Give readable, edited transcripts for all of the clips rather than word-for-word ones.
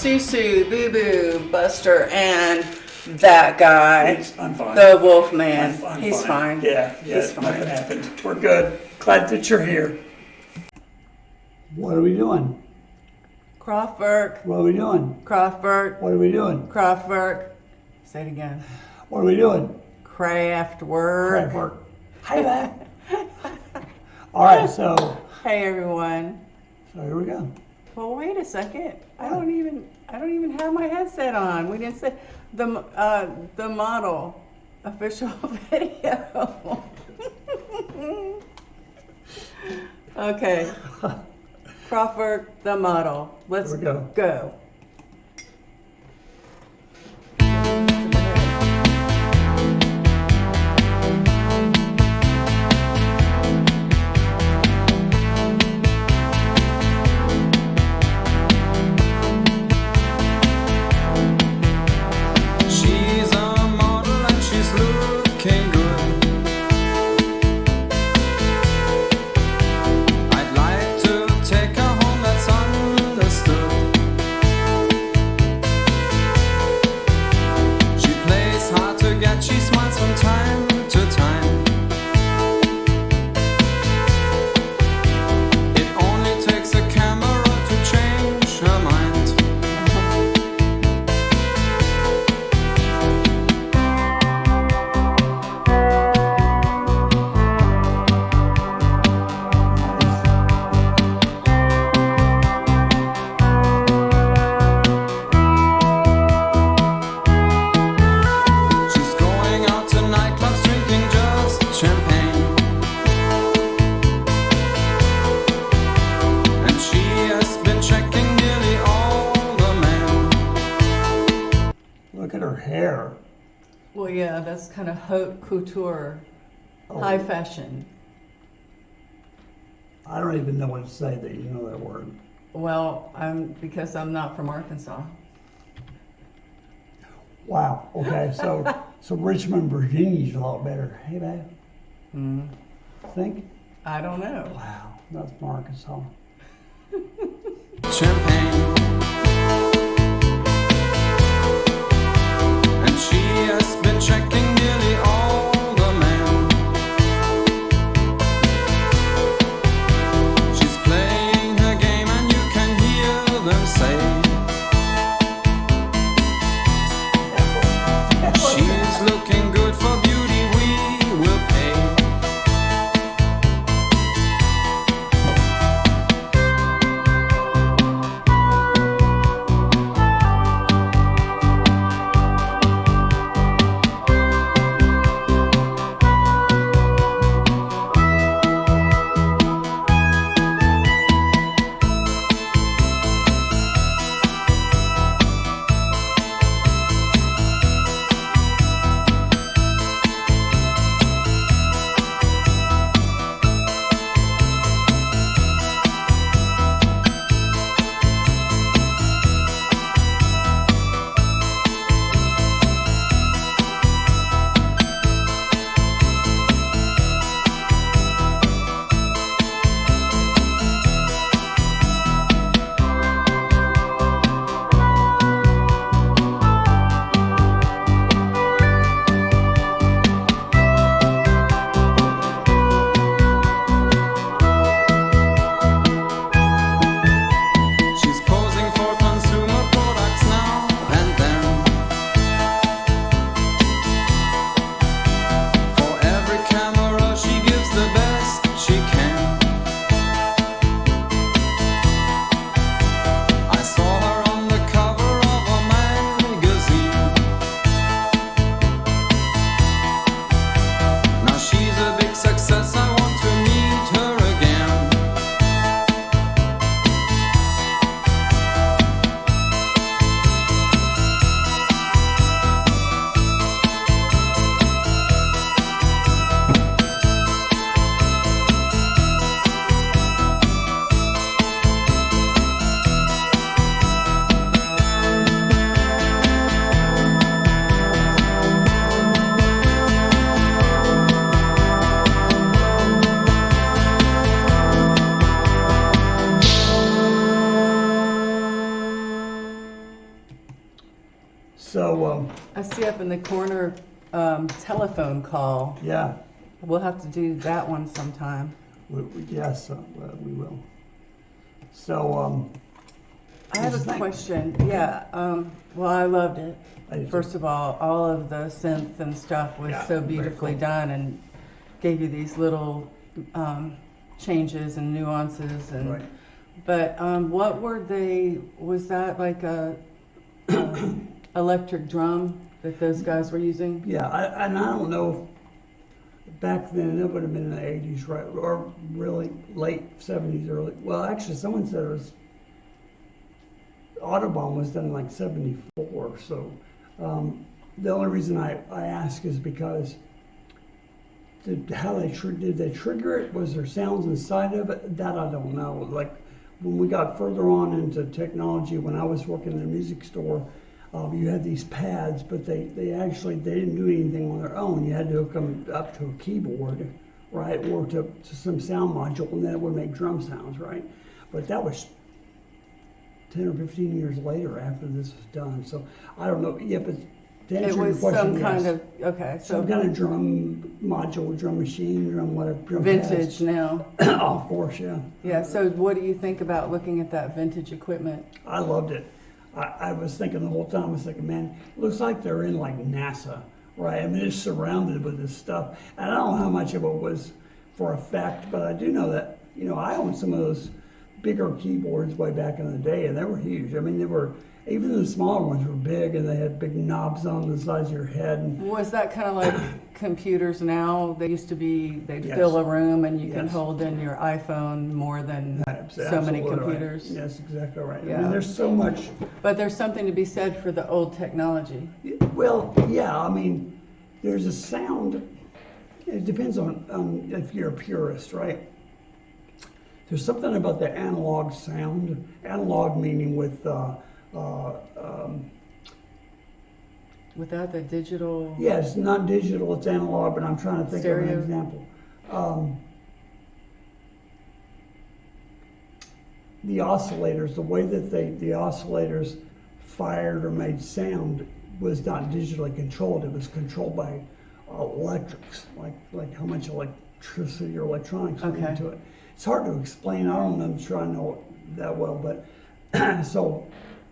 Sue, Boo Boo, Buster, and that guy. I'm fine. The Wolfman. I'm He's fine. Yeah, He's fine. nothing happened. We're good. Glad that you're here. What are we doing? Kraftwerk, What are we doing? Kraftwerk, What are we doing? Kraftwerk. Say it again. What are we doing? Kraftwerk. Kraftwerk. Hi there. All right, so Hey everyone. here we go. Well, wait a second. I don't even have my headset on. We didn't say the model official video. Okay. Kraftwerk, the model. Let's Here we go. go. She's a model and she's looking good. I'd like to take her home, that's understood. She plays hard to get, she smiles from time to time. It only takes a camera to change her mind. She's going out to nightclubs, drinking just champagne. And she has been checking nearly all the men. Look at her hair. Well, yeah, that's kind of haute couture, Oh, high fashion. I don't even know what to say that you know that word. Well, because I'm not from Arkansas. Wow. Okay, so Richmond, Virginia's a lot better. Hey, babe. Mm, Think? I don't know. Wow, that's from Arkansas. Champagne. And she has been checking nearly all the men. She's playing her game and you can hear them say, she's looking good for beauty, we will pay. chip in the corner telephone call. Yeah, We'll have to do that one sometime. yes, we will. So, I have What'd you a think? question. Yeah. Well, I loved it. I did too. First of all of the synth and stuff was Yeah, so very beautifully cool. done and gave you these little changes and nuances and. Right. But what were they? Was that like a electric drum that those guys were using? Yeah, and I don't know if back then it would have been in the 80s, right? Or really late 70s, early. Well, actually, someone said it was Autobahn was done in like 74. So the only reason I ask is because did they trigger it? Was there sounds inside of it? That I don't know. Like when we got further on into technology, when I was working in a music store, you had these pads, but they didn't do anything on their own. You had to hook them up to a keyboard, right, or to some sound module, and then it would make drum sounds, right? But that was 10 or 15 years later after this was done. So I don't know. Yeah, but to answer It your was question, some yes. kind of okay. So Some kind of drum module, drum machine, drum whatever. Drum vintage now. pads. Of course, yeah. Yeah. So what do you think about looking at that vintage equipment? I loved it. I was thinking the whole time, I was thinking, man, it looks like they're in like NASA, right? I mean, it's surrounded with this stuff. And I don't know how much of it was for effect, but I do know that, I owned some of those bigger keyboards way back in the day, and they were huge. I mean, even the smaller ones were big, and they had big knobs on the size of your head. And Was that kind of like computers now? They used to be, they'd Yes. fill a room and you can Yes. hold in your iPhone more than that's so many absolutely right. computers. Yes, exactly right. I Yeah. mean, there's so much. But there's something to be said for the old technology. Well, yeah, I mean, there's a sound. It depends on if you're a purist, right? There's something about the analog sound. Analog meaning with Without the digital, yeah, it's not digital, it's analog, but I'm trying to think of Stereo. an example. The oscillators, the way that the oscillators fired or made sound was not digitally controlled. It was controlled by electrics, like how much electricity or electronics went Okay. into it. It's hard to explain. I don't know, I'm sure I know it that well, but so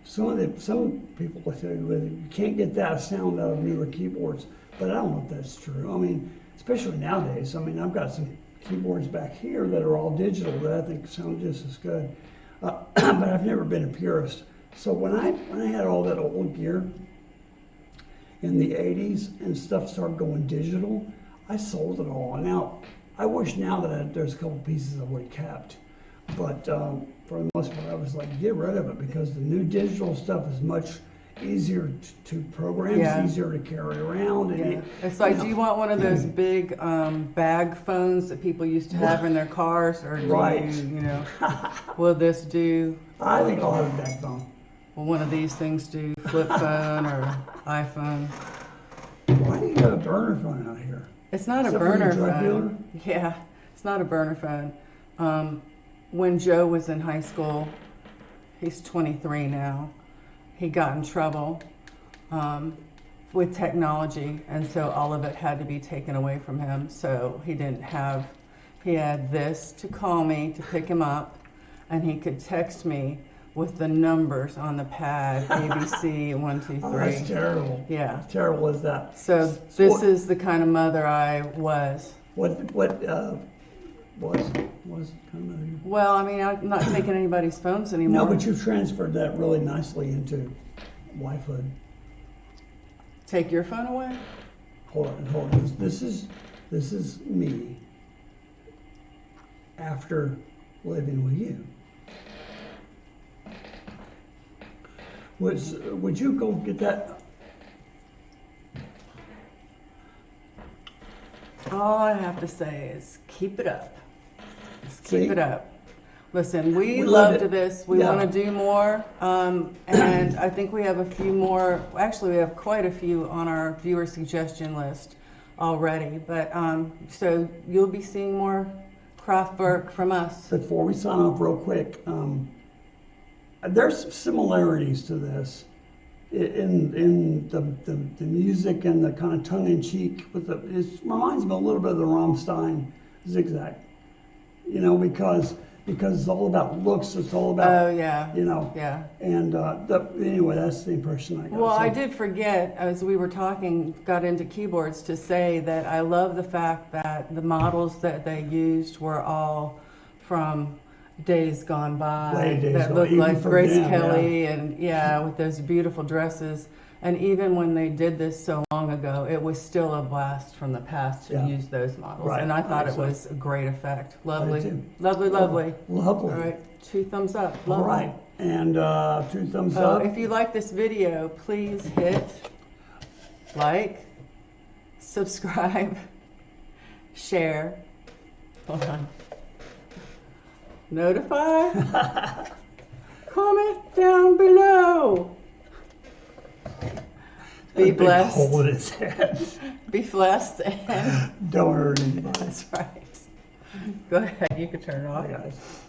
some people will tell you you can't get that sound out of newer keyboards, but I don't know if that's true. I mean, especially nowadays. I mean, I've got some keyboards back here that are all digital that I think sound just as good, but I've never been a purist. So when I had all that old gear in the 80s and stuff started going digital, I sold it all. Now, I wish now that there's a couple pieces I would have kept, but for the most part, I was like, get rid of it because the new digital stuff is much easier to program, Yeah. it's easier to carry around. And yeah. It's like, do you want one of those big bag phones that people used to have in their cars, or do Right. will this do? I think I'll have a backbone. Will one of these things do? Flip phone or iPhone? Why do you have a burner phone out here? It's not a Except for your burner drug dealer? phone. Yeah, it's not a burner phone. When Joe was in high school, he's 23 now, he got in trouble with technology, and so all of it had to be taken away from him. So he had this to call me to pick him up, and he could text me with the numbers on the pad, ABC, 1, 2, 3. Oh, that's terrible. Yeah. How terrible is that? So this is the kind of mother I was. What was kind of Well, I mean, I'm not taking anybody's phones anymore. No, but you've transferred that really nicely into wifehood. Take your phone away? Hold on. This is me after living with you. Would you go get that? All I have to say is keep it up. Just keep See? it up. Listen, we loved loved it. this. We Yeah. want to do more. And I think we have a few more. Actually, we have quite a few on our viewer suggestion list already. But so you'll be seeing more Kraftwerk from us. Before we sign off real quick, there's similarities to this in the music and the kind of tongue in cheek with it reminds me a little bit of the Rammstein Zigzag, you know, because it's all about looks. It's all about, Oh, yeah. you know. Yeah. And anyway, that's the impression I got. Well, So- I did forget, as we were talking, got into keyboards, to say that I love the fact that the models that they used were all from days gone by, Way days that gone, looked even like from Grace them, Kelly, and with those beautiful dresses. And even when they did this so long ago, it was still a blast from the past to Yeah. use those models. Right. And I thought it Right. was a great effect. I Lovely, did too. lovely, lovely. Lovely. All right, 2 thumbs up. All Lovely. right. And 2 thumbs Oh, up. if you like this video, please hit like, subscribe, share, hold on, notify, comment down below. Be Big hole blessed, in his head. be blessed, and Don't hurt anybody. that's right. Go ahead, you can turn it off. Bye, guys.